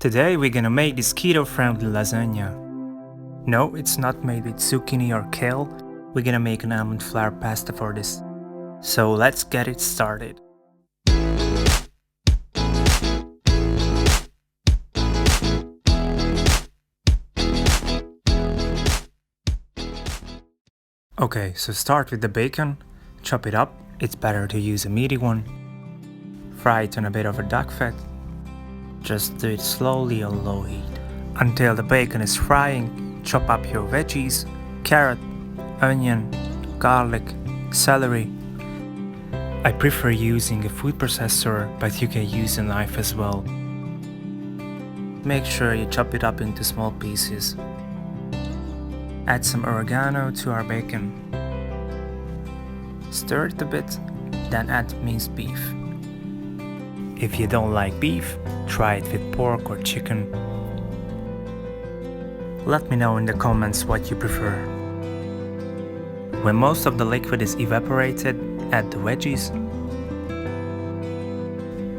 Today we're gonna make this keto-friendly lasagna. No, it's not made with zucchini or kale. We're gonna make an almond flour pasta for this. So let's get it started. Okay, so start with the bacon, chop it up. It's better to use a meaty one. Fry it on a bit of a duck fat. Just do it slowly on low heat. Until the bacon is frying, chop up your veggies, carrot, onion, garlic, celery. I prefer using a food processor, but you can use a knife as well. Make sure you chop it up into small pieces. Add some oregano to our bacon. Stir it a bit, then add minced beef. If you don't like beef, try it with pork or chicken. Let me know in the comments what you prefer. When most of the liquid is evaporated, add the veggies.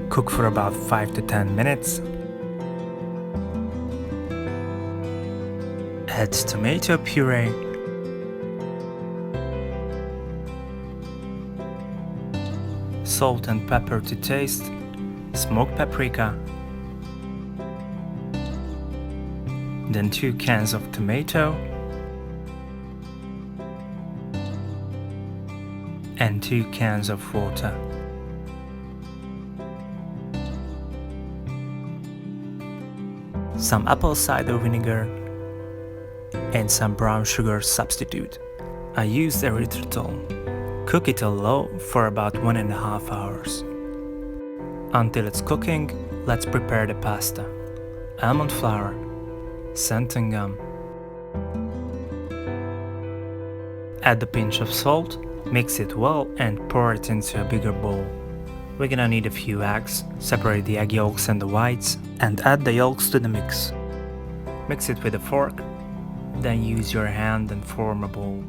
Cook for about 5 to 10 minutes. Add tomato puree. Salt and pepper to taste. Smoked paprika. Then 2 cans of tomato. And 2 cans of water. Some apple cider vinegar and some brown sugar substitute. I used erythritol. Cook it on low for about 1.5 hours. Until it's cooking, let's prepare the pasta. Almond flour, xanthan gum. Add a pinch of salt, mix it well and pour it into a bigger bowl. We're gonna need a few eggs, separate the egg yolks and the whites, and add the yolks to the mix. Mix it with a fork, then use your hand and form a bowl.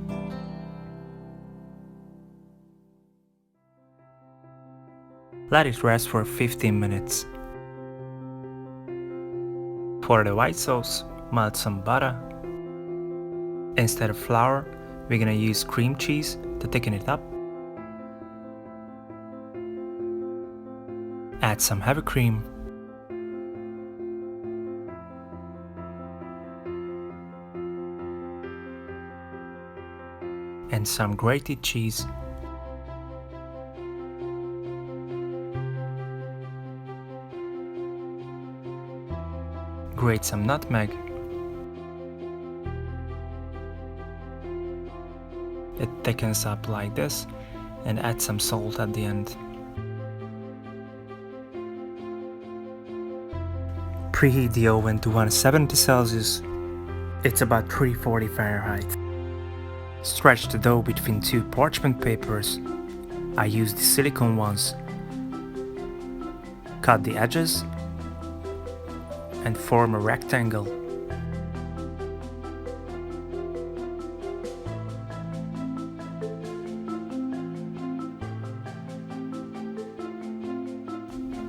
Let it rest for 15 minutes. For the white sauce, melt some butter. Instead of flour, we're gonna use cream cheese to thicken it up. Add some heavy cream. And some grated cheese. Grate some nutmeg. It thickens up like this, and add some salt at the end. Preheat the oven to 170 Celsius. It's about 340 Fahrenheit. Stretch the dough between 2 parchment papers. I used the silicone ones. Cut the edges and form a rectangle.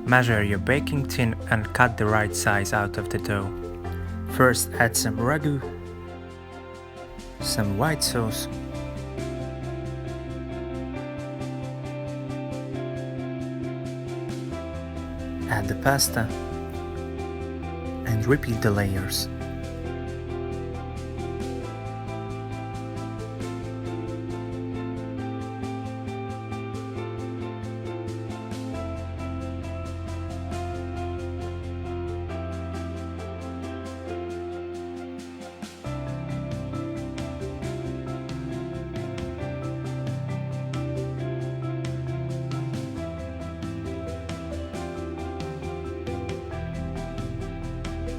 Measure your baking tin and cut the right size out of the dough. First add some ragu, some white sauce, add the pasta, and repeat the layers.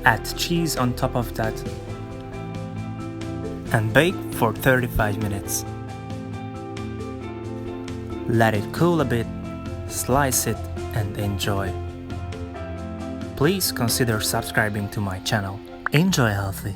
Add cheese on top of that and bake for 35 minutes. Let it cool a bit, slice it and enjoy. Please consider subscribing to my channel. Enjoy healthy!